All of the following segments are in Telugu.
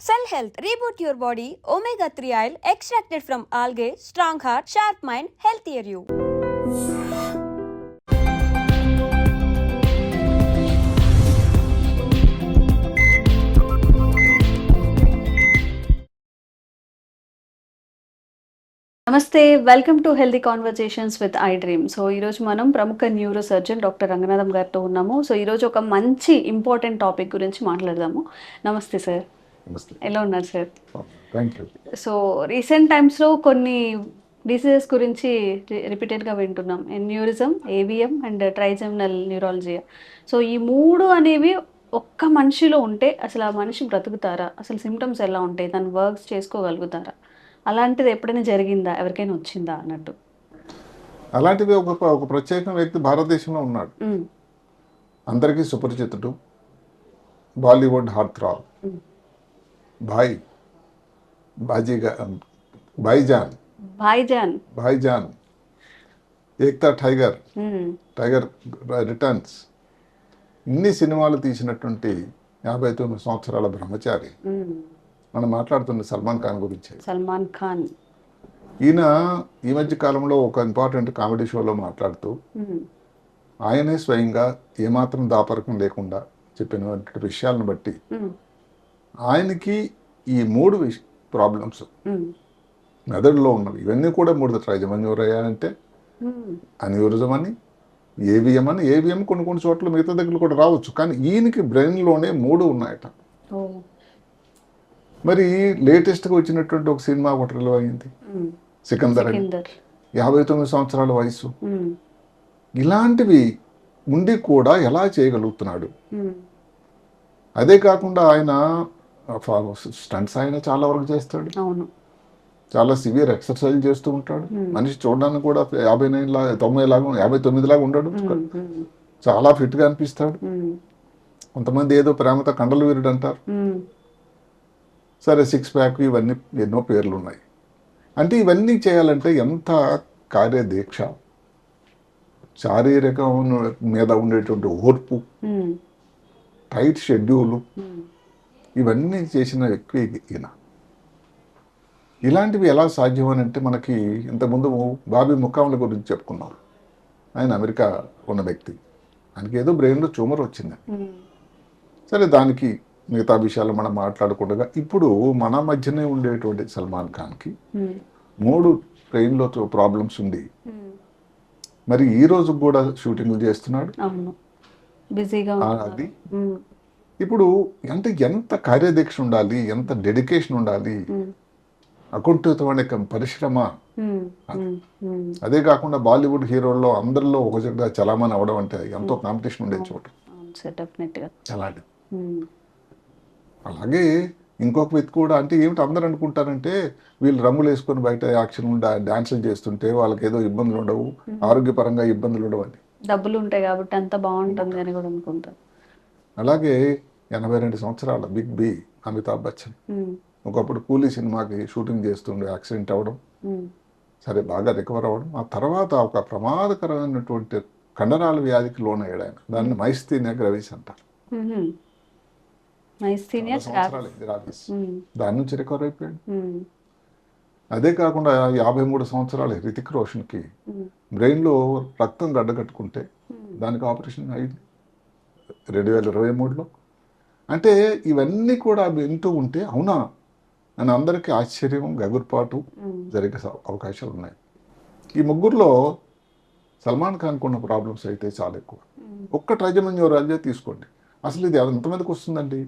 Cell Health, reboot your body, omega-3 oil extracted from algae, strong heart, sharp mind, healthier you. నమస్తే, welcome to healthy conversations with I dream. So ఈరోజు మనం ప్రముఖ న్యూరో సర్జన్ డాక్టర్ రంగనాథం గారితో ఉన్నాము. సో ఈరోజు ఒక మంచి ఇంపార్టెంట్ టాపిక్ గురించి మాట్లాడదాము. నమస్తే సార్. నమస్తే. ఎలా ఉన్నారు sir? Thank you. So recent టైమ్స్లో కొన్ని డిసీజెస్ గురించి రిపీటెడ్గా వింటున్నాం. Aneurysm, AVM and trigeminal neurology. So ఈ మూడు అనేవి ఒక్క మనిషిలో ఉంటే అసలు ఆ మనిషి బ్రతుకుతారా? అసలు సిమ్టమ్స్ ఎలా ఉంటాయి? దాన్ని వర్క్స్ చేసుకోగలుగుతారా? అలాంటిది ఎప్పుడైనా జరిగిందా? ఎవరికైనా వచ్చిందా అన్నట్టు? అలాంటివి ఒక ప్రత్యేక వ్యక్తి భారతదేశంలో ఉన్నాడు. అందరికీ సుపరిచితుడు, Bollywood heart throb Bhaijaan, Ek Tha Tiger Returns, ఇన్ని సినిమాలు తీసినటువంటి 59 సంవత్సరాల బ్రహ్మచారి. మనం మాట్లాడుతున్న సల్మాన్ ఖాన్ గురించి. సల్మాన్ ఖాన్ ఈయన ఈ మధ్య కాలంలో ఒక ఇంపార్టెంట్ కామెడీ షోలో మాట్లాడుతూ ఆయనే స్వయంగా ఏమాత్రం దాపరకం లేకుండా చెప్పిన విషయాలను బట్టి ఆయనకి ఈ మూడు ప్రాబ్లమ్స్ మెదడులో ఉన్నవి. ఇవన్నీ కూడా మూడు ట్రైజమన్యూరయ్యాయంటే అన్యూరిజం అని, ఏవిఎం కొన్ని చోట్ల మిగతా దగ్గర కూడా రావచ్చు, కానీ ఈయనకి బ్రెయిన్లోనే మూడు ఉన్నాయట. మరి లేటెస్ట్గా వచ్చినటువంటి ఒక సినిమా ఒకటి రిలీవ్ అయింది, సికందర్. 59 సంవత్సరాల వయసు. ఇలాంటివి ఉండి కూడా ఎలా చేయగలుగుతున్నాడు? అదే కాకుండా ఆయన స్టంట్స్ ఆయన చాలా వరకు చేస్తాడు, చాలా సివియర్ ఎక్సర్సైజ్ చేస్తూ ఉంటాడు. మనిషి చూడడానికి కూడా 59 లాగా ఉండడు, చాలా ఫిట్గా అనిపిస్తాడు. కొంతమంది ఏదో ప్రేమతో కండలు వీరుడు అంటారు. సరే, 6 ప్యాక్, ఇవన్నీ ఎన్నో పేర్లు ఉన్నాయి. అంటే ఇవన్నీ చేయాలంటే ఎంత కార్యదీక్ష, శారీరకం మీద ఉండేటువంటి ఓర్పు, టైట్ షెడ్యూలు, ఇవన్నీ చేసిన వ్యక్తి ఈయన. ఇలాంటివి ఎలా సాధ్యం అని అంటే, మనకి ఇంతకుముందు బాబీ ముకాముల గురించి చెప్పుకున్నాం. ఆయన అమెరికా ఉన్న వ్యక్తి. ఆయనకి ఏదో బ్రెయిన్లో ట్యూమర్ వచ్చింది. సరే, దానికి మిగతా విషయాలు మనం మాట్లాడకుండా ఇప్పుడు మన మధ్యనే ఉండేటువంటి సల్మాన్ ఖాన్కి 3 బ్రెయిన్లో ప్రాబ్లమ్స్ ఉంది. మరి ఈ రోజు కూడా షూటింగ్లు చేస్తున్నాడు. అది ఇప్పుడు అంటే ఎంత కార్యదీక్ష ఉండాలి, ఎంత డెడికేషన్ ఉండాలి, అకుంఠితమైన పరిశ్రమ. అదే కాకుండా బాలీవుడ్ హీరోల్లో అందరిలో ఒక జగ చలామణి అవడం అంటే ఎంతో కాంపిటీషన్ ఉండే చోటు. అలాంటి అలాగే ఇంకొక వ్యక్తి కూడా, అంటే ఏమిటి అందరూ అనుకుంటారంటే వీళ్ళు రంగులు వేసుకొని బయట యాక్షన్ డాన్సులు చేస్తుంటే వాళ్ళకి ఏదో ఇబ్బందులు ఉండవు, ఆరోగ్యపరంగా ఇబ్బందులు ఉండవు అని, డబ్బులు ఉంటాయి కాబట్టి అంత బాగుంటుంది అని కూడా అనుకుంటారు. అలాగే 82 సంవత్సరాల బిగ్ బి అమితాబ్ బచ్చన్ ఒకప్పుడు కూలీ సినిమాకి షూటింగ్ చేస్తుండే యాక్సిడెంట్ అవ్వడం, సరే బాగా రికవర్ అవ్వడం, ఆ తర్వాత ఒక ప్రమాదకరమైనటువంటి కండరాల వ్యాధికి లోనయ్యాడు ఆయన. దాన్ని మైస్థీనియా గ్రవీస్ అంటారు. దాని నుంచి రికవర్ అయిపోయాడు. అదే కాకుండా 53 సంవత్సరాల హృతిక్ రోషన్కి బ్రెయిన్లో రక్తం గడ్డకట్టుకుంటే దానికి ఆపరేషన్ అయింది 2023లో. అంటే ఇవన్నీ కూడా వింటూ ఉంటే అవునా అని అందరికీ ఆశ్చర్యం, గగుర్పాటు జరిగే అవకాశాలు ఉన్నాయి. ఈ ముగ్గురులో సల్మాన్ ఖాన్కి ఉన్న ప్రాబ్లమ్స్ అయితే చాలా ఎక్కువ. ఒక్క ట్రైజమన్యూరాలజీ తీసుకోండి, అసలు ఇది ఎంతమందికి వస్తుందండి?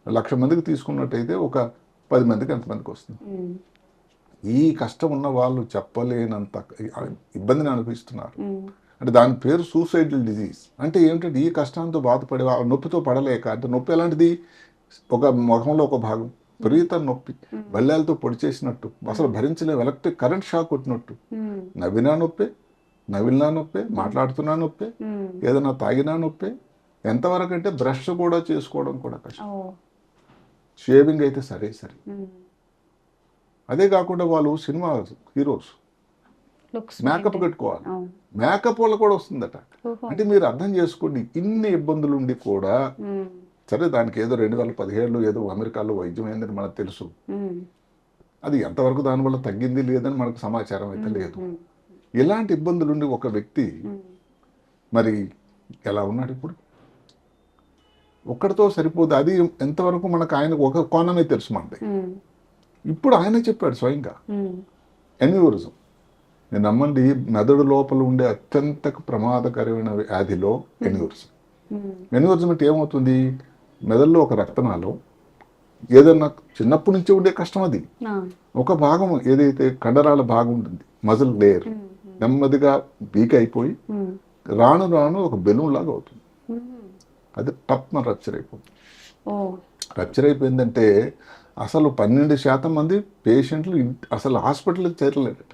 1,00,000 మందికి తీసుకున్నట్టయితే ఒక 10 మందికి ఎంతమందికి వస్తుంది? ఈ కష్టం ఉన్న వాళ్ళు చెప్పలేనంత ఇబ్బందిని అనిపిస్తున్నారు. అంటే దాని పేరు సూసైడల్ డిజీజ్. అంటే ఏమిటంటే ఈ కష్టంతో బాధపడే నొప్పితో పడలేక, అంటే నొప్పి ఎలాంటిది, ఒక ముఖంలో ఒక భాగం విపరీత నొప్పి, బల్లాలతో పొడి చేసినట్టు, అసలు భరించలేవు, ఎలక్ట్రిక్ కరెంట్ షాక్ కొట్టినట్టు, నవ్వినా నొప్పే, నవ్వినా నొప్పే, మాట్లాడుతున్నా నొప్పే, ఏదైనా తాగినా నొప్పే, ఎంతవరకు అంటే బ్రష్ కూడా చేసుకోవడం కూడా కష్టం, షేవింగ్ అయితే సరే. అదే కాకుండా వాళ్ళు సినిమా హీరోస్ మేకప్ కట్టుకోవాలి, మేకప్ వల్ల కూడా వస్తుందట. అంటే మీరు అర్థం చేసుకోండి, ఇన్ని ఇబ్బందులు ఉండి కూడా సరే దానికి ఏదో 2017 ఏదో అమెరికాలో వైద్యం అయిందని మనకు తెలుసు. అది ఎంతవరకు దానివల్ల తగ్గింది లేదని మనకు సమాచారం అయితే లేదు. ఇలాంటి ఇబ్బందులుండి ఒక వ్యక్తి మరి ఎలా ఉన్నాడు ఇప్పుడు? ఒక్కడితో సరిపోదు. అది ఎంతవరకు మనకు ఆయనకు ఒక కోణమే తెలుసు మనది. ఇప్పుడు ఆయన చెప్పాడు స్వయంగా ఎన్యూరిజం. నేను నమ్మండి, మెదడు లోపల ఉండే అత్యంత ప్రమాదకరమైన వ్యాధిలో ఎన్యూరిజం. ఎన్యూరిజం అంటే ఏమవుతుంది? మెదడులో ఒక రక్తనాళం ఏదన్నా చిన్నప్పటి నుంచి ఉండే కష్టం అది. ఒక భాగం ఏదైతే కండరాల భాగం ఉంటుంది, మజిల్ లేయర్ నెమ్మదిగా వీక్ అయిపోయి రాను రాను ఒక బెలూన్ లాగా అవుతుంది. అది టప్న రప్చర్ అయిపోతుంది. రప్చర్ అయిపోయిందంటే అసలు 12% మంది పేషెంట్లు అసలు హాస్పిటల్కి చేరలేరట.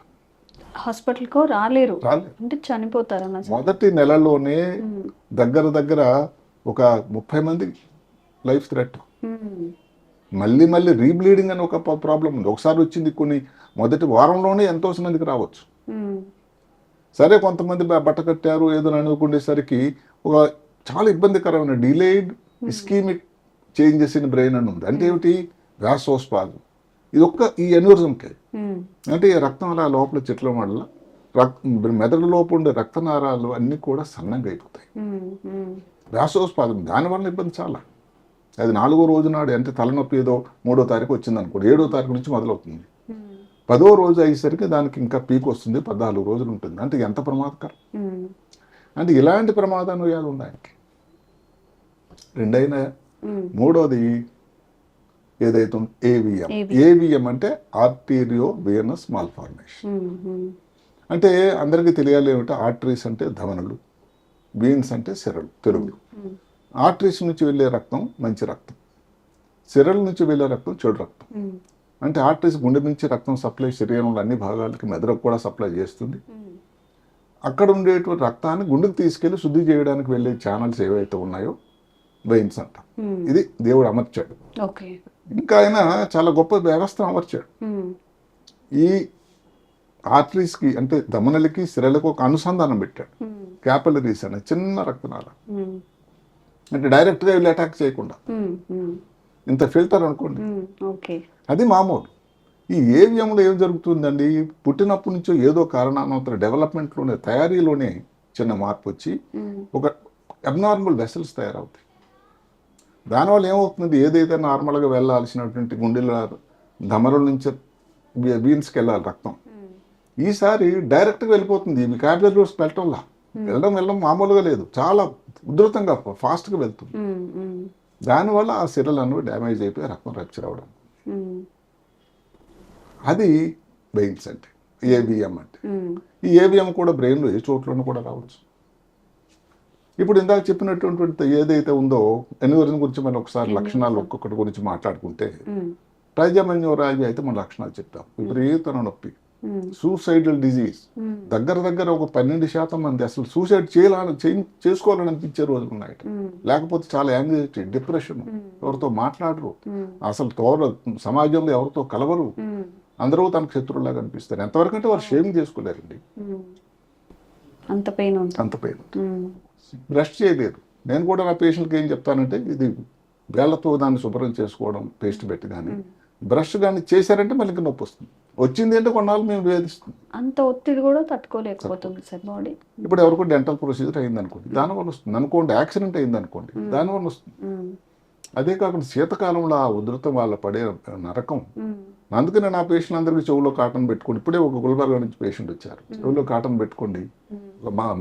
హాస్పిటల్కో రాలేరు అంటే చనిపోతారు. మొదటి నెలలోనే దగ్గర ఒక 30 మంది లైఫ్ థ్రెట్. మళ్ళీ రీబ్లీడింగ్ అని ఒక ప్రాబ్లం ఉంది. ఒకసారి వచ్చింది కొన్ని మొదటి వారంలోనే ఎంతో మందికి రావచ్చు. సరే కొంతమంది బట్ట కట్టారు ఏదో అనుకునేసరికి ఒక చాలా ఇబ్బందికరమైన delayed ischemic changes in brain అని ఉంది. అంటే ఏమిటి? వ్యాసోస్పాజం. ఇది ఈ ఎన్యూరిజంకే. అంటే ఈ రక్తం అలా లోపల చెట్ల వల్ల మెదడు లోపల ఉండే రక్తనాళాలు అన్నీ కూడా సన్నంగా అయిపోతాయి. వ్యాసోస్పాదం దానివల్ల ఇబ్బంది చాలా. అది 4వ రోజు నాడు అంటే తలనొప్పి ఏదో 3వ తారీఖు వచ్చింది అనుకోండి, 7వ తారీఖు నుంచి మొదలవుతుంది. 10వ రోజు అయ్యేసరికి దానికి ఇంకా పీక్ వస్తుంది, 14 రోజులు ఉంటుంది. అంటే ఎంత ప్రమాదకరం. అంటే ఇలాంటి ప్రమాదాలు ఉన్నాయి. రెండైనా మూడోది ఏదైతే ఏవిఎం. ఏవిఎం అంటే ఆర్టీరియో వీనస్ మాల్ఫార్మేషన్. అంటే అందరికీ తెలియాలి ఏమిటంటే ఆర్టరీస్ అంటే ధమనులు, వీన్స్ అంటే సిరలు తెలుగులో. ఆర్టరీస్ నుంచి వెళ్ళే రక్తం మంచి రక్తం, సిరల నుంచి వెళ్ళే రక్తం చెడు రక్తం. అంటే ఆర్టరీస్ గుండె నుంచి రక్తం సప్లై శరీరంలో అన్ని భాగాలకి మెదడుకు కూడా సప్లై చేస్తుంది. అక్కడ ఉండేటువంటి రక్తాన్ని గుండెకు తీసుకెళ్లి శుద్ధి చేయడానికి వెళ్ళే ఛానల్స్ ఏవైతే ఉన్నాయో వెయిన్స్ అంట. ఇది దేవుడు అమర్చాడు. ఇంకా ఆయన చాలా గొప్ప వ్యవస్థ అమర్చాడు. ఈ ఆర్టరీస్కి అంటే దమనలకి సిరలకు ఒక అనుసంధానం పెట్టాడు. క్యాపిలరీస్ అనే చిన్న రక్తనాళం. అంటే డైరెక్ట్గా వెళ్ళి అటాక్ చేయకుండా ఇంత ఫిల్టర్ అనుకోండి. అది మామూలు. ఈ ఏవిఎంలో ఏం జరుగుతుందండి? పుట్టినప్పటి నుంచో ఏదో కారణానంతర డెవలప్మెంట్లోనే తయారీలోనే చిన్న మార్పు వచ్చి ఒక అబ్నార్మల్ వెసల్స్ తయారవుతాయి. దానివల్ల ఏమవుతుంది? ఏదైతే నార్మల్గా వెళ్ళాల్సినటువంటి గుండెల ధమరుల నుంచి వీన్స్కి వెళ్ళాలి రక్తం, ఈసారి డైరెక్ట్గా వెళ్ళిపోతుంది. మీ క్యాపిలరీస్ వెళ్ళడం మామూలుగా లేదు, చాలా ఉధృతంగా ఫాస్ట్గా వెళ్తుంది. దానివల్ల ఆ సిరలు అనేవి డ్యామేజ్ అయిపోయి రక్తం రప్చర్ అవ్వడం. అది వెయిన్స్ అంటే ఏవిఎం అంటే. ఈ ఏవిఎం కూడా బ్రెయిన్లో ఏ చోట్లోనూ కూడా రావచ్చు. ఇప్పుడు ఇందాక చెప్పినటువంటి ఏదైతే ఉందో ఎన్యూరిజం గురించి మనం ఒకసారి లక్షణాలు ఒక్కొక్కటి గురించి మాట్లాడుకుంటే, ట్రైజమైన్ అయితే మన లక్షణాలు చెప్తాం. విపరీతమైన నొప్పి, సూసైడల్ డిజీజ్. దగ్గర ఒక 12% మంది అసలు సూసైడ్ చేసుకోవాలని అనిపించే రోజులు ఉన్నాయి. లేకపోతే చాలా యాంగ్జైటీ, డిప్రెషన్, ఎవరితో మాట్లాడరు, అసలు సమాజంలో ఎవరితో కలవరు, అందరూ తనకు శత్రువులాగా అనిపిస్తారు. ఎంతవరకు అంటే వారు షేవింగ్ చేసుకోలేరండి, అంత పెయిన్. బ్రష్ చేయలేరు. నేను కూడా నా పేషెంట్కి ఏం చెప్తానంటే, ఇది వేళ్లతో దాన్ని శుభ్రం చేసుకోవడం పేస్ట్ పెట్టి కానీ బ్రష్ కానీ చేశారంటే మళ్ళీ ఇంకా నొప్పి వస్తుంది. వచ్చింది అంటే కొన్నాళ్ళు మేము వేధిస్తుంది. అంత ఒత్తిడి కూడా తట్టుకోలేకపోతుంది సార్ బాడీ. ఇప్పుడు ఎవరికో డెంటల్ ప్రొసీజర్ అయింది అనుకోండి, దానివల్ల వస్తుంది. అనుకోండి యాక్సిడెంట్ అయింది అనుకోండి, దానివల్ల వస్తుంది. అదే కాకుండా శీతకాలంలో ఆ ఉధృతం వాళ్ళ పడే నరకం. అందుకనే నా పేషెంట్ అందరికీ చెవులో కాటన్ పెట్టుకోండి. ఇప్పుడే ఒక గుల్బర్గా నుంచి పేషెంట్ వచ్చారు, చెవులో కాటన్ పెట్టుకోండి,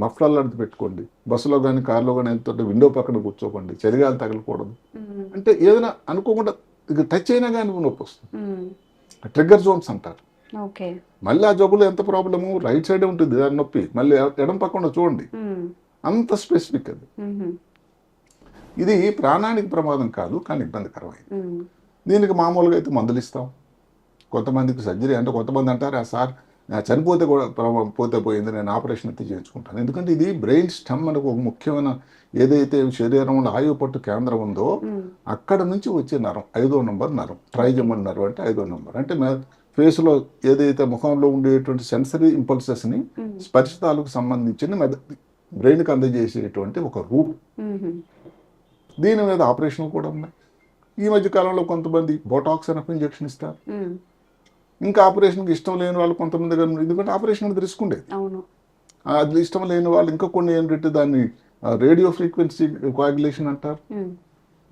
మఫ్లర్ లాంటిది పెట్టుకోండి, బస్సులో కానీ కార్లో కానీ వెళ్తుంటే విండో పక్కన కూర్చోకండి, చలిగాలి తగలకూడదు. అంటే ఏదైనా అనుకోకుండా ఇక టచ్ అయినా కానీ నొప్పి వస్తుంది. ట్రిగ్గర్ జోన్స్ అంటారు. మళ్ళీ ఆ జబ్బులో ఎంత ప్రాబ్లము, రైట్ సైడే ఉంటుంది దాని నొప్పి, మళ్ళీ ఎడం పక్కన చూడండి, అంత స్పెసిఫిక్ అది. ఇది ప్రాణానికి ప్రమాదం కాదు, కానీ ఇబ్బందికరమైంది. దీనికి మామూలుగా అయితే మందులు ఇస్తాం. కొంతమందికి సర్జరీ అంటే కొంతమంది అంటారు, సార్ చనిపోతే కూడా పోతే పోయింది, నేను ఆపరేషన్ అయితే చేయించుకుంటాను. ఎందుకంటే ఇది బ్రెయిన్ స్టెమ్ మనకు ఒక ముఖ్యమైన ఏదైతే శరీరంలో ఆయువు పట్టు కేంద్రం ఉందో అక్కడ నుంచి వచ్చే నరం 5వ నంబర్ నరం, ట్రైజెమినల్ నర్వ్ అంటే 5వ నంబర్. అంటే ఫేస్లో ఏదైతే ముఖంలో ఉండేటువంటి సెన్సరీ ఇంపల్సెస్ని స్పర్శతాలకు సంబంధించిన బ్రెయిన్కి అందజేసేటువంటి ఒక రూట్. దీని మీద ఆపరేషన్లు కూడా ఉన్నాయి. ఈ మధ్య కాలంలో కొంతమంది బోటాక్స్ అనే ఇంజెక్షన్ ఇస్తారు. ఇంకా ఆపరేషన్కి ఇష్టం లేని వాళ్ళు కొంతమంది దగ్గర ఎందుకంటే ఆపరేషన్ అనేది రిస్క్ ఉండేది. అవును. అది ఇష్టం లేని వాళ్ళు ఇంకా కొన్ని ఏంటంటే దాన్ని రేడియో ఫ్రీక్వెన్సీ కోయాగులేషన్ అంటారు.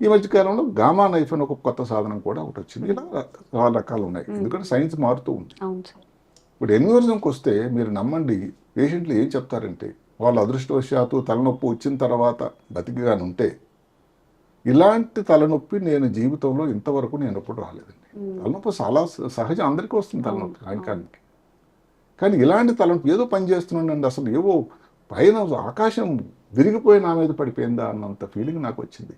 ఈ మధ్య కాలంలో గామా నైఫ్ అని ఒక కొత్త సాధనం కూడా ఒకటి వచ్చింది. ఇలా చాలా రకాలు ఉన్నాయి, ఎందుకంటే సైన్స్ మారుతూ ఉంది. ఇప్పుడు ఎన్యూరిజంకి వస్తే మీరు నమ్మండి, పేషెంట్లు ఏం చెప్తారంటే వాళ్ళు అదృష్టవశాత్తు తలనొప్పి వచ్చిన తర్వాత బతికిగాని ఉంటే ఇలాంటి తలనొప్పి నేను జీవితంలో ఇంతవరకు నేను ఎప్పుడు రాలేదండి. తలనొప్పి చాలా సహజం, అందరికీ వస్తుంది తలనొప్పి ఆయనకానికి. కానీ ఇలాంటి తలనొప్పి ఏదో పని చేస్తున్నానండి, అసలు ఏవో పైన ఆకాశం విరిగిపోయి నా మీద పడిపోయిందా అన్నంత ఫీలింగ్ నాకు వచ్చింది.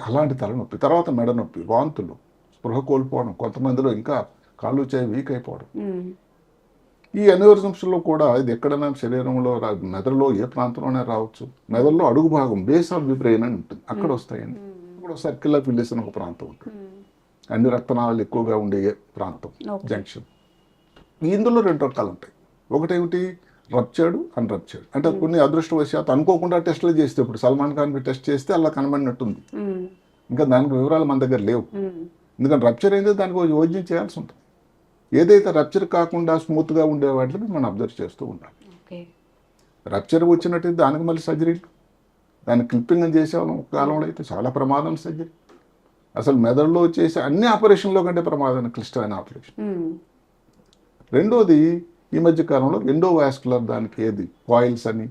అలాంటి తలనొప్పి, తర్వాత మెడ నొప్పి, వాంతులు, స్పృహ కోల్పోవడం, కొంతమందిలో ఇంకా కాళ్ళు చేయి వీక్ అయిపోవడం. ఈ అన్యూరిజమ్స్లో కూడా ఇది ఎక్కడైనా శరీరంలో మెదడులో ఏ ప్రాంతంలోనే రావచ్చు. మెదడులో అడుగు భాగం బేస్ ఆఫ్ ది బ్రెయిన్ అని ఉంటుంది, అక్కడ వస్తాయండి. ఇప్పుడు సర్కిల్ ఆఫ్ విల్లిస్ అని ఒక ప్రాంతం ఉంటుంది, అన్ని రక్తనాళాలు ఎక్కువగా ఉండే ప్రాంతం, జంక్షన్. ఇందులో 2 రకాలు ఉంటాయి. ఒకటేమిటి రప్చర్డ్, అన్రప్చర్డ్. అంటే కొన్ని అదృష్టవశాత్తు అనుకోకుండా టెస్టులు చేస్తే, ఇప్పుడు సల్మాన్ ఖాన్ టెస్ట్ చేస్తే అలా కనబడినట్టుంది. ఇంకా దానికి వివరాలు మన దగ్గర లేవు, ఎందుకంటే రప్చర్ అయితే దానికి వైద్యం చేయాల్సి ఉంటుంది. ఏదైతే రప్చర్ కాకుండా స్మూత్గా ఉండే వాటిని మనం అబ్జర్వ్ చేస్తూ ఉండాలి. రప్చర్ వచ్చినట్టు దానికి మళ్ళీ సర్జరీ, దాన్ని క్లిప్పింగ్ అని చేసేవాళ్ళం ఒక కాలంలో. అయితే చాలా ప్రమాదం సర్జరీ, అసలు మెదడులో చేసే అన్ని ఆపరేషన్లో కంటే ప్రమాదం, క్లిష్టమైన ఆపరేషన్. రెండోది ఈ మధ్య కాలంలో ఎండోవాస్కులర్, దానికి ఏది కాయిల్స్ అని,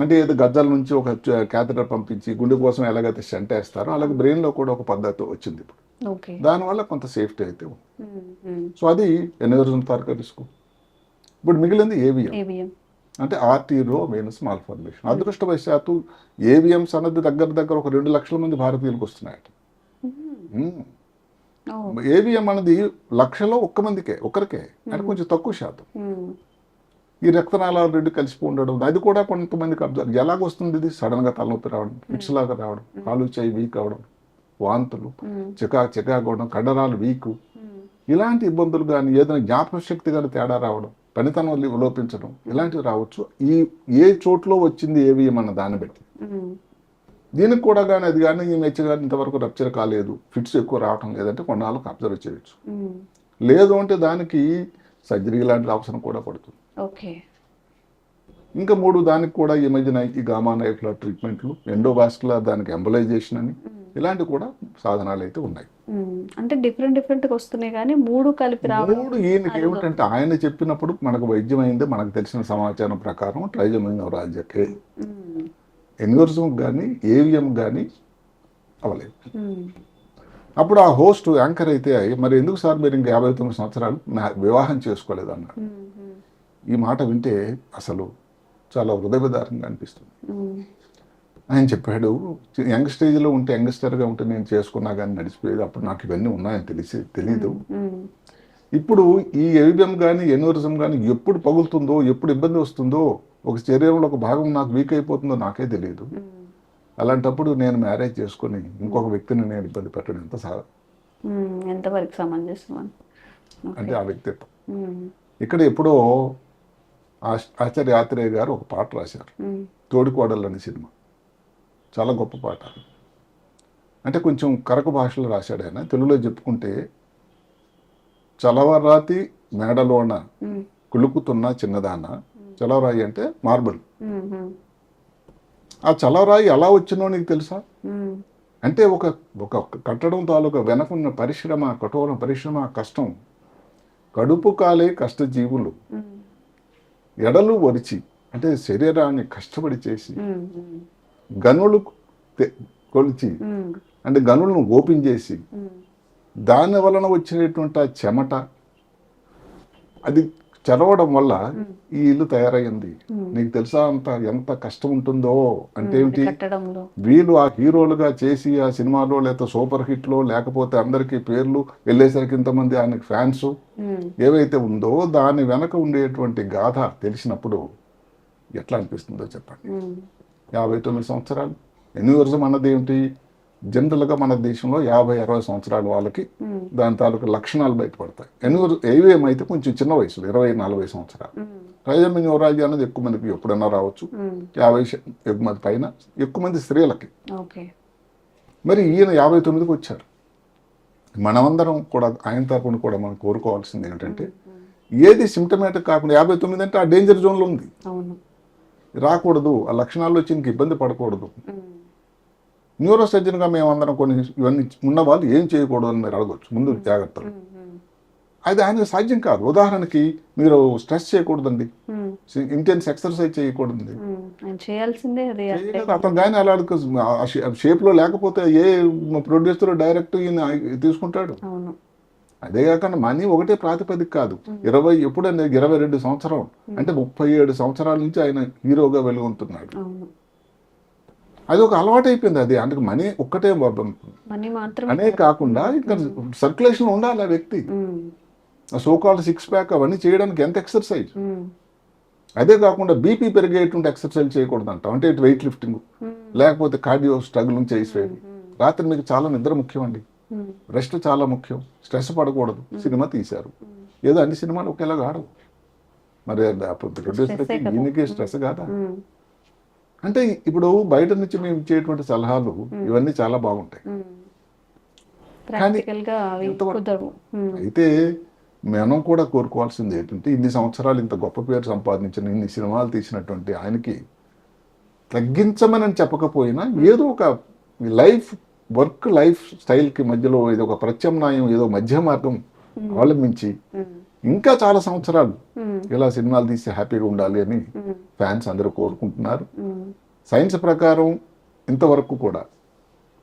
అంటే ఏదో గజ్జల నుంచి ఒక క్యాథెటర్ పంపించి గుండె కోసం ఎలాగైతే స్టంట్ వేస్తారో అలాగే బ్రెయిన్లో కూడా ఒక పద్ధతి వచ్చింది ఇప్పుడు. దానివల్ల కొంత సేఫ్టీ అయితే ఉంది. సో అది ఎన్యూరిజం తాలూకా రిస్క్. ఇప్పుడు మిగిలింది ఏవిఎం, అంటే ఆర్టీరో వెనస్ మాల్ఫార్మేషన్. అదృష్టవశాత్తు ఏవిఎంస్ అన్నది దగ్గర ఒక 2 లక్షల మంది భారతీయులకు వస్తున్నాయట. ఏవిఎం అనేది లక్షలో ఒక్కరికే, అంటే కొంచెం తక్కువ శాతం. ఈ రక్తనాళాలు 2 కలిసి ఉండడం, అది కూడా కొంతమందికి అబ్జర్వ్. ఎలాగొస్తుంది ఇది? సడన్గా తలనొప్పి రావడం, ఫిట్స్ లాగా రావడం, కాలు చేయి వీక్ అవడం, వాంతులు, చికాగవడం, కండరాలు వీకు, ఇలాంటి ఇబ్బందులు కానీ, ఏదైనా జ్ఞాపక శక్తి కానీ తేడా రావడం, పనితనం లోపించడం, ఇలాంటివి రావచ్చు. ఏ చోట్లో వచ్చింది ఏవిఎం అన్న దాన్ని బట్టి. దీనికి కూడా కానీ అది కానీ ఈ మెచ్చ కానీ ఇంతవరకు రప్చర్ కాలేదు, ఫిట్స్ ఎక్కువ రావటం లేదంటే కొన్నాళ్ళకు అబ్జర్వ్ చేయొచ్చు. లేదు అంటే దానికి సర్జరీ లాంటి అవసరం కూడా పడుతుంది. ఇంకా 3 దానికి కూడా ఈ మధ్యన ఈ గామా నైఫ్ల ట్రీట్మెంట్లు, ఎండోవాస్కులర్, దానికి ఎంబలైజేషన్ అని, ఇలాంటి కూడా సాధనాలు అయితే ఉన్నాయి. అంటే డిఫరెంట్ వస్తున్నాయి కానీ 3 కలిపి రావడం. 3 ఈయనకి ఏమిటంటే ఆయన చెప్పినప్పుడు మనకు వైద్యం అయింది, మనకు తెలిసిన సమాచారం ప్రకారం ట్రైజమైన్ న్యూరాలజీకే, ఎన్యూరిజం కానీ ఏవిఎం కానీ అవ్వలేదు. అప్పుడు ఆ హోస్ట్ యాంకర్ అయితే మరి ఎందుకు సార్ మీరు ఇంకా 59 సంవత్సరాలు వివాహం చేసుకోలేదు అన్నాడు. ఈ మాట వింటే అసలు చాలా హృదయదారంగా అనిపిస్తుంది. ఆయన చెప్పాడు, యంగ్ స్టేజ్లో ఉంటే, యంగ్స్టర్గా ఉంటే నేను చేసుకున్నా కానీ నడిచిపోయేది, అప్పుడు నాకు ఇవన్నీ ఉన్నాయని తెలీదు. ఇప్పుడు ఈ ఏవిఎం కానీ ఎన్యూరిజం కానీ ఎప్పుడు పగులుతుందో, ఎప్పుడు ఇబ్బంది వస్తుందో, ఒక శరీరంలో ఒక భాగం నాకు వీక్ అయిపోతుందో నాకే తెలియదు. అలాంటప్పుడు నేను మ్యారేజ్ చేసుకుని ఇంకొక వ్యక్తిని నేను ఇబ్బంది పెట్టడం ఎంతవరకు సమంజసం అంటే ఆ వ్యక్తిత్వం. ఇక్కడ ఎప్పుడో ఆచార్య ఆత్రేయ గారు ఒక పాట రాశారు, తోడికోడళ్ళు అనే సినిమా. చాలా గొప్ప పాట. అంటే కొంచెం కరక భాషలో రాశాడు ఆయన. తెలుగులో చెప్పుకుంటే, చలవరాతి మేడలోన కులుకుతున్న చిన్నదాన, చలవరాయి అంటే మార్బుల్. ఆ చలవరాయి ఎలా వచ్చినో నీకు తెలుసా? అంటే ఒక కట్టడం తాలూకా వెనకున్న పరిశ్రమ, కఠోర పరిశ్రమ, కష్టం, కడుపు కాలే కష్టజీవులు ఎడలు వరిచి, అంటే శరీరాన్ని కష్టపడి చేసి గనులు కొలిచి, అంటే గనులను ఓపెన్ చేసి దాని వలన వచ్చినటువంటి ఆ చెమట అది చదవడం వల్ల ఈ ఇల్లు తయారయ్యింది. నీకు తెలుసా ఎంత కష్టం ఉంటుందో? అంటే ఏమిటి, వీళ్ళు ఆ హీరోలుగా చేసి ఆ సినిమాలో లేకపోతే సూపర్ హిట్లో లేకపోతే అందరికీ పేర్లు వెళ్ళేసరికి ఇంతమంది ఆయనకి ఫ్యాన్స్ ఏవైతే ఉందో దాని వెనక ఉండేటువంటి గాథ తెలిసినప్పుడు ఎట్లా అనిపిస్తుందో చెప్పండి. 59 సంవత్సరాలు. ఎన్యూరిజం అన్నది ఏమిటి? జనరల్గా మన దేశంలో 50-60 సంవత్సరాల వాళ్ళకి దాని తాలూకు లక్షణాలు బయటపడతాయి. ఏవిఎం అయితే కొంచెం చిన్న వయసులో 20-40 సంవత్సరాలు. ట్రైజమిన్ న్యూరాలజీ అనేది ఎక్కువ మందికి ఎప్పుడన్నా రావచ్చు, 50 ఎక్కువ మంది పైన, ఎక్కువ మంది స్త్రీలకి. ఓకే. మరి ఈయన 59కి వచ్చారు. మనమందరం కూడా ఆయన తరపున కూడా మనం కోరుకోవాల్సింది ఏంటంటే ఏది సిమ్టమేటిక్ కాకుండా 59 అంటే ఆ డేంజర్ జోన్లో ఉంది, రాకూడదు, ఆ లక్షణాలు వచ్చి ఇంక ఇబ్బంది పడకూడదు. న్యూరో సర్జన్గా మేమందరం కొన్ని ఇవన్నీ ఉన్న వాళ్ళు ఏం చేయకూడదు అని మీరు అడగచ్చు ముందు జాగ్రత్తలు. అది ఆయనకు సాధ్యం కాదు. ఉదాహరణకి మీరు స్ట్రెస్ చేయకూడదండి, ఇంటెన్స్ ఎక్సర్సైజ్ చేయకూడదండి, చేయాల్సిందే అది. అతను కానీ అలా షేప్లో లేకపోతే ఏ ప్రొడ్యూసర్ డైరెక్ట్ ఈయన తీసుకుంటాడు. అదే కాకుండా మనీ ఒకటే ప్రాతిపదిక కాదు. 22 సంవత్సరం అంటే 37 సంవత్సరాల నుంచి ఆయన హీరోగా వెలుగుతున్నాడు. అది ఒక అలవాటు అయిపోయింది. అది అందుకు మనీ ఒక్కటే అనే కాకుండా ఇంకా సర్క్యులేషన్ ఉండాలి ఆ వ్యక్తి. సోకాల్డ్ 6 ప్యాక్ అవన్నీ చేయడానికి ఎంత ఎక్సర్సైజ్. అదే కాకుండా బీపీ పెరిగేటువంటి ఎక్సర్సైజ్ చేయకూడదు అంటాం, అంటే వెయిట్ లిఫ్టింగ్ లేకపోతే కార్డియో స్ట్రగులింగ్ చేసేవి. రాత్రి మీకు చాలా నిద్ర ముఖ్యం అండి, రెస్ట్ చాలా ముఖ్యం, స్ట్రెస్ పడకూడదు. సినిమా తీశారు, ఏదో అన్ని సినిమాలు ఒకేలాగా ఆడవు, మరి ప్రొడ్యూసర్కి ఈయనకి స్ట్రెస్ కాదా? అంటే ఇప్పుడు బయట నుంచి మేము ఇచ్చేటువంటి సలహాలు ఇవన్నీ చాలా బాగుంటాయి, కానీ అయితే మనం కూడా కోరుకోవాల్సింది ఏంటంటే ఇన్ని సంవత్సరాలు ఇంత గొప్ప పేరు సంపాదించిన, ఇన్ని సినిమాలు తీసినటువంటి ఆయనకి తగ్గించమని చెప్పకపోయినా ఏదో ఒక వర్క్ లైఫ్ స్టైల్కి మధ్యలో ఏదో ఒక ప్రత్యామ్నాయం, ఏదో మధ్య మార్గం అవలంబించి ఇంకా చాలా సంవత్సరాలు ఇలా సినిమాలు తీసి హ్యాపీగా ఉండాలి అని ఫ్యాన్స్ అందరూ కోరుకుంటున్నారు. సైన్స్ ప్రకారం ఇంతవరకు కూడా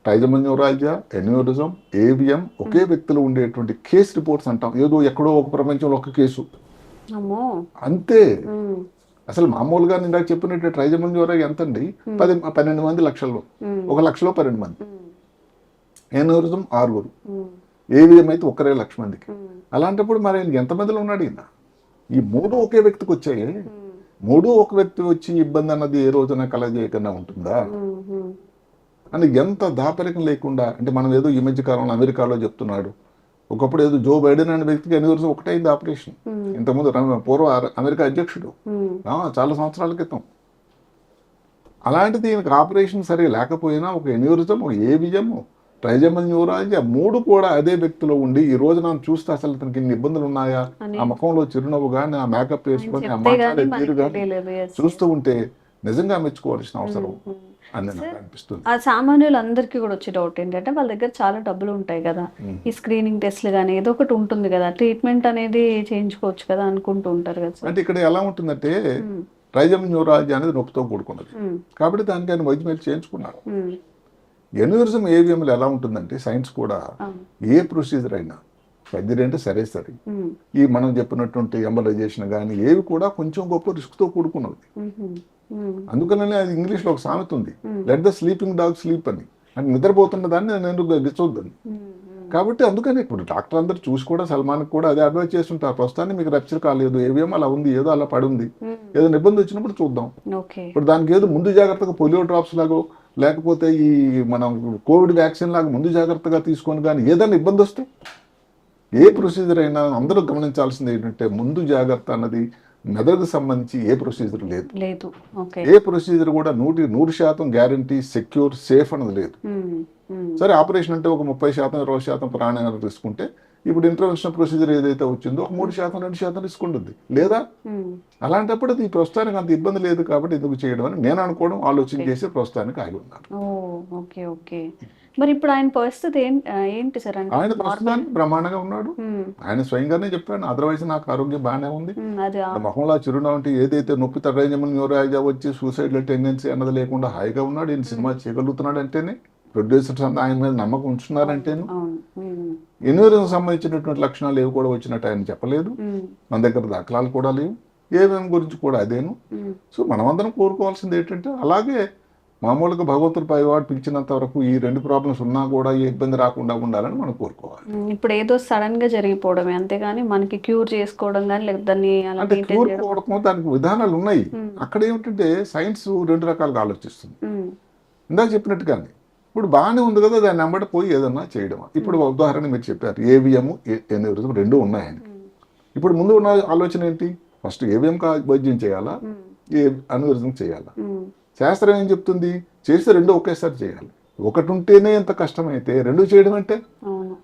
ట్రైజమిన్ న్యూరాలజీ, ఎన్యూరిజం, ఏవిఎం ఒకే వ్యక్తిలో ఉండేటువంటి కేసు రిపోర్ట్స్ అంటాం. ఏదో ఎక్కడో ఒక ప్రపంచంలో ఒక కేసు అంతే. అసలు మామూలుగా ఇందాక చెప్పినట్టు ట్రైజమిన్ న్యూరాలజీ ఎంతండి, 12 మంది లక్షల్లో, 1 లక్షలో 12 మంది. ఎన్యూరిజం 6, ఏవిఎం అయితే 1 లక్ష మందికి. అలాంటప్పుడు మరి ఎంతమందిలో ఉన్నాడు ఈయన? ఈ 3 ఒకే వ్యక్తికి వచ్చాయి. 3 ఒక వ్యక్తి వచ్చి ఇబ్బంది అన్నది ఏ రోజున కలగజేయకుండా ఉంటుందా అని ఎంత దాపరికం లేకుండా. అంటే మనం ఏదో ఈ మధ్య కాలంలో అమెరికాలో చెప్తున్నాడు, ఒకప్పుడు ఏదో జో బైడెన్ అనే వ్యక్తికి ఎన్యూరిజం ఒకటైంది ఆపరేషన్. ఇంతకుముందు పూర్వ అమెరికా అధ్యక్షుడు చాలా సంవత్సరాల క్రితం. అలాంటిది ఈయనకు ఆపరేషన్ సరిగా లేకపోయినా ఒక ఎన్యూరిజం, ఒక ఏవిఎం, ట్రైజమిన్ న్యూరాలజీ 3 కూడా అదే వ్యక్తిలో ఉండి ఈ రోజు మనం చూస్తే అసలు తనకి ఇన్ని ఇబ్బందులు ఉన్నాయా, ఆ ముఖంలో చిరునవ్వు కానీ, ఆ మేకప్ వేసుకొని, ఆ మాట్లాడే తీరు కానీ చూస్తూ ఉంటే నిజంగా మెచ్చుకోవాల్సిన అవసరం అని నాకు అనిపిస్తుంది. ఆ సామాన్యులందరికీ కూడా వచ్చే డౌట్ ఏంటంటే వాళ్ళ దగ్గర చాలా డబ్బులు ఉంటాయి కదా, ఈ స్క్రీనింగ్ టెస్ట్లు కానీ ఏదో ఒకటి ఉంటుంది కదా, ట్రీట్మెంట్ అనేది చేయించుకోవచ్చు కదా అనుకుంటూ ఉంటారు కదా. అంటే ఇక్కడ ఎలా ఉంటుందంటే ట్రైజమిన్ న్యూరాలజీ అనేది నొప్పితో కూడుకున్నది కాబట్టి దానికి ఆయన వైద్యం చేయించుకున్నారు. ఎన్యూరిజం, ఏవిఎంలు ఎలా ఉంటుందంటే సైన్స్ కూడా ఏ ప్రొసీజర్ అయినా సర్జరీ అంటే సరే, ఈ మనం చెప్పినటువంటి ఎంబలైజేషన్ కానీ ఏవి కూడా కొంచెం గొప్ప రిస్క్తో కూడుకున్నది. అందుకనే అది ఇంగ్లీష్లో ఒక సామెత ఉంది, let the sleeping dog sleep అని. అంటే నిద్రపోతున్న దాన్ని నేను గిచ్చొద్దని. కాబట్టి అందుకని ఇప్పుడు డాక్టర్ అందరూ చూసి కూడా సల్మాన్కి కూడా అదే అడ్వైజ్ చేస్తుంటారు, ప్రస్తుతానికి మీకు రప్చర్ కాలేదు, ఏవిఎం అలా ఉంది, ఏదో అలా పడి ఉంది, ఏదైనా ఇబ్బంది వచ్చినప్పుడు చూద్దాం. ఇప్పుడు దానికి ఏదో ముందు జాగ్రత్తగా పోలియో డ్రాప్స్ లాగో లేకపోతే ఈ మనం కోవిడ్ వ్యాక్సిన్ లాగా ముందు జాగ్రత్తగా తీసుకొని కానీ ఏదైనా ఇబ్బంది వస్తే ఏ ప్రొసీజర్ అయినా అందరూ గమనించాల్సింది ఏంటంటే ముందు జాగ్రత్త అన్నది మెదడుకు సంబంధించి ఏ ప్రొసీజర్ లేదు. ఏ ప్రొసీజర్ కూడా 100% గ్యారంటీ, సెక్యూర్, సేఫ్ అన్నది లేదు. సరే ఆపరేషన్ అంటే ఒక 30%, 20% ప్రాణాయామం తీసుకుంటే ఇప్పుడు ఇంటర్వెన్షనల్ ప్రొసీజర్ ఏదైతే వచ్చిందో ఒక 3%, 2% రిస్క్ ఉంటుంది లేదా. అలాంటప్పుడు అది ప్రస్తుతానికి అంత ఇబ్బంది లేదు కాబట్టి ఎందుకు చేయడం అని నేను అనుకోవడం, ఆలోచన చేసి ప్రస్తుతానికి ఆగి ఉన్నాను. మరి ఇప్పుడు ఆయన పరిస్థితి ఏంటి సార్? ఆయన ప్రస్తుతానికి బ్రహ్మాండంగా ఉన్నాడు. ఆయన స్వయంగానే చెప్పాడు, అదర్వైజ్ నాకు ఆరోగ్యం బాగానే ఉంది, మొహంలో చిరునవ్వు ఏదైతే నొప్పి ట్రైజమిన్ న్యూరాలజీ వచ్చి సూసైడ్ టెండెన్సీ అన్నది లేకుండా హాయిగా ఉన్నాడు. ఈయన సినిమా చేయగలుగుతున్నాడు అంటేనే, ప్రొడ్యూసర్స్ అంతా ఆయన మీద నమ్మకం ఉంచుతున్నారంటేను. ఎన్యూరిజం సంబంధించినటువంటి లక్షణాలు ఏవి కూడా వచ్చినట్టు ఆయన చెప్పలేదు, మన దగ్గర దాఖలాలు కూడా లేవు, ఏమేమి గురించి కూడా అదేను. సో మనమందరం కోరుకోవాల్సింది ఏంటంటే అలాగే మామూలుగా భగవంతుడు పైవాడు పిలిచినంత వరకు ఈ 2 ప్రాబ్లమ్స్ ఉన్నా కూడా ఏ ఇబ్బంది రాకుండా ఉండాలని మనం కోరుకోవాలి. ఇప్పుడు ఏదో సడన్ గా జరిగిపోవడమే అంతేగాని మనకి క్యూర్ చేసుకోవడం కానీ లేకపోతే దాన్ని అంటే క్యూర్ చేసుకోవడం దానికి విధానాలు ఉన్నాయి. అక్కడ ఏమిటంటే సైన్స్ 2 రకాలుగా ఆలోచిస్తుంది. ఇందాక చెప్పినట్టుగానే ఇప్పుడు బాగానే ఉంది కదా, దాన్ని వెంబడి పోయి ఏదన్నా చేయడం. ఇప్పుడు ఉదాహరణ మీరు చెప్పారు ఏవిఎం, ఎన్యూరిజం 2 ఉన్నాయని. ఇప్పుడు ముందు ఉన్న ఆలోచన ఏంటి, ఫస్ట్ ఏవిఎం వైద్యం చేయాలా, ఏ అన్యూరిజం చేయాలా? శాస్త్రం ఏం చెప్తుంది? చేస్తే రెండు ఒకేసారి చేయాలి. ఒకటి ఉంటేనే ఎంత కష్టమైతే రెండు చేయడం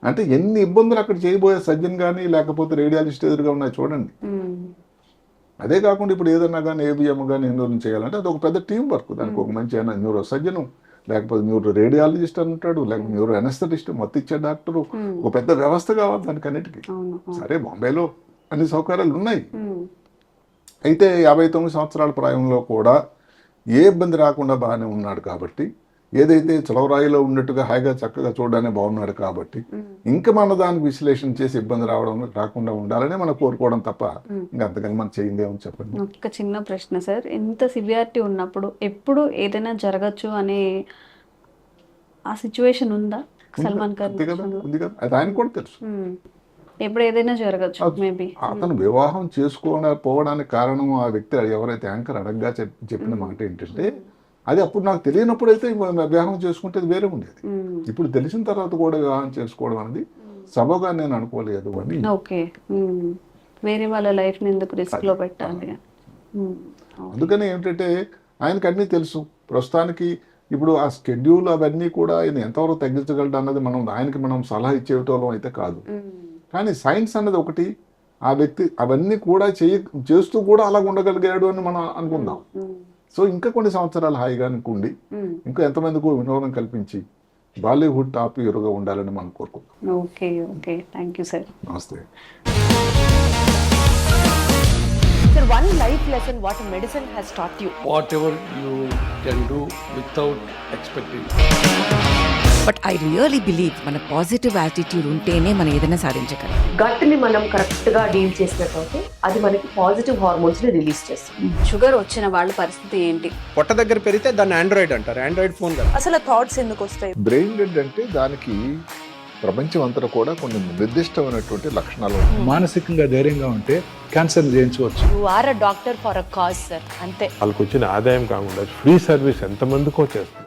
అంటే ఎన్ని ఇబ్బందులు అక్కడ చేయబోయే సర్జన్ కానీ లేకపోతే రేడియాలజిస్ట్ ఎదురుగా ఉన్నాయి చూడండి. అదే కాకుండా ఇప్పుడు ఏదన్నా కానీ ఏబిఎం కానీ ఎన్నోరం చేయాలంటే అది ఒక పెద్ద టీం వర్క్. దానికి ఒక మంచి న్యూరో సర్జను, లేకపోతే న్యూరో రేడియాలజిస్ట్ అని ఉంటాడు, లేకపోతే న్యూరో అనస్థెటిస్ట్, మత్తిచ్చే డాక్టరు, ఒక పెద్ద వ్యవస్థ కావాలి దానికి అన్నిటికీ. సరే బాంబేలో అన్ని సౌకర్యాలు ఉన్నాయి. అయితే 59 సంవత్సరాల ప్రాయంలో కూడా ఏ ఇబ్బంది రాకుండా బాగానే ఉన్నాడు కాబట్టి, ఏదైతే చలవరాయిలో ఉన్నట్టుగా హాయిగా చక్కగా చూడడానికి బాగున్నాడు కాబట్టి ఇంకా మన దానికి విశ్లేషణ చేసి ఇబ్బంది రాకుండా ఉండాలని మనం కోరుకోవడం తప్ప ఇంకా అంతకని మనం చేయింది ఏమని చెప్పండి. ఒక చిన్న ప్రశ్న సార్, ఎంత సివియారిటీ ఉన్నప్పుడు ఎప్పుడు ఏదైనా జరగచ్చు అనే ఆ సిచ్యువేషన్ ఉందా సల్మాన్ ఖాన్? ఉంది కదా, అది ఆయన కూడా తెలుసు. ఎప్పుడు ఏదైనా జరగచ్చు. మేబీ అతను వివాహం చేసుకోవడానికి కారణం ఆ వ్యక్తి ఎవరైతే యాంకర్ అడగ్గా చెప్పిన మాట ఏంటంటే, అది అప్పుడు నాకు తెలియనప్పుడు అయితే వివాహం చేసుకుంటే అది వేరే ఉండేది. ఇప్పుడు తెలిసిన తర్వాత కూడా వివాహం చేసుకోవడం అనేది సబగా నేను అనుకోలేదు అని. ఓకే, వేరే వాళ్ళ లైఫ్ ని ఎందుకు రిస్క్ లో పెట్టాలి? అందుకని ఏంటంటే ఆయనకు అన్నీ తెలుసు. ప్రస్తుతానికి ఇప్పుడు ఆ స్కెడ్యూల్ అవన్నీ కూడా ఆయన ఎంతవరకు తగ్గించగలడు అన్నది ఆయనకి మనం సలహా ఇచ్చేటోళ్ళం అయితే కాదు. కానీ సైన్స్ అన్నది ఒకటి, ఆ వ్యక్తి అవన్నీ కూడా చేస్తూ కూడా అలా ఉండగలిగాడు అని మనం అనుకుందాం. సో ఇంకా కొన్ని సంవత్సరాలు హాయిగా అనుకోండి, ఇంకా ఎంతమందికి వినోదం కల్పించి బాలీవుడ్ టాప్ హీరోగా ఉండాలని మనం కోరుకుంటాం. Okay okay, thank you sir. నమస్తే. Sir, one life lesson what medicine has taught you. Whatever you can do without expecting. But I really believe మన పాజిటివ్ యాటిట్యూడ్ ఉంటేనే మనం ఏదైనా సాధించగలం. గట్ ని మనం కరెక్ట్ గా డీల్ చేసినట్లయితే అది మనకి పాజిటివ్ హార్మోన్స్ ని రిలీజ్ చేస్తుంది. షుగర్ వచ్చిన వాళ్ళ పరిస్థితి ఏంటి? పొట్ట దగ్గర పెరిగితే దాన్ని ఆండ్రాయిడ్ అంటారు, ఆండ్రాయిడ్ ఫోన్ కదా. అసలు థాట్స్ ఎందుకు వస్తాయి? బ్రెయిన్ డెడ్ అంటే దానికి ప్రపంచం అంతా కూడా కొన్ని నిర్దిష్టమైనటువంటి లక్షణాలు ఉన్నాయి. మానసికంగా ధైర్యంగా ఉంటే క్యాన్సర్ జయించవచ్చు. You are a doctor for a cause sir, అంతే. వాళ్ళకి వచ్చిన ఆదాయం కాకుండా ఫ్రీ సర్వీస్ ఎంతమందికో చేస్తుంది.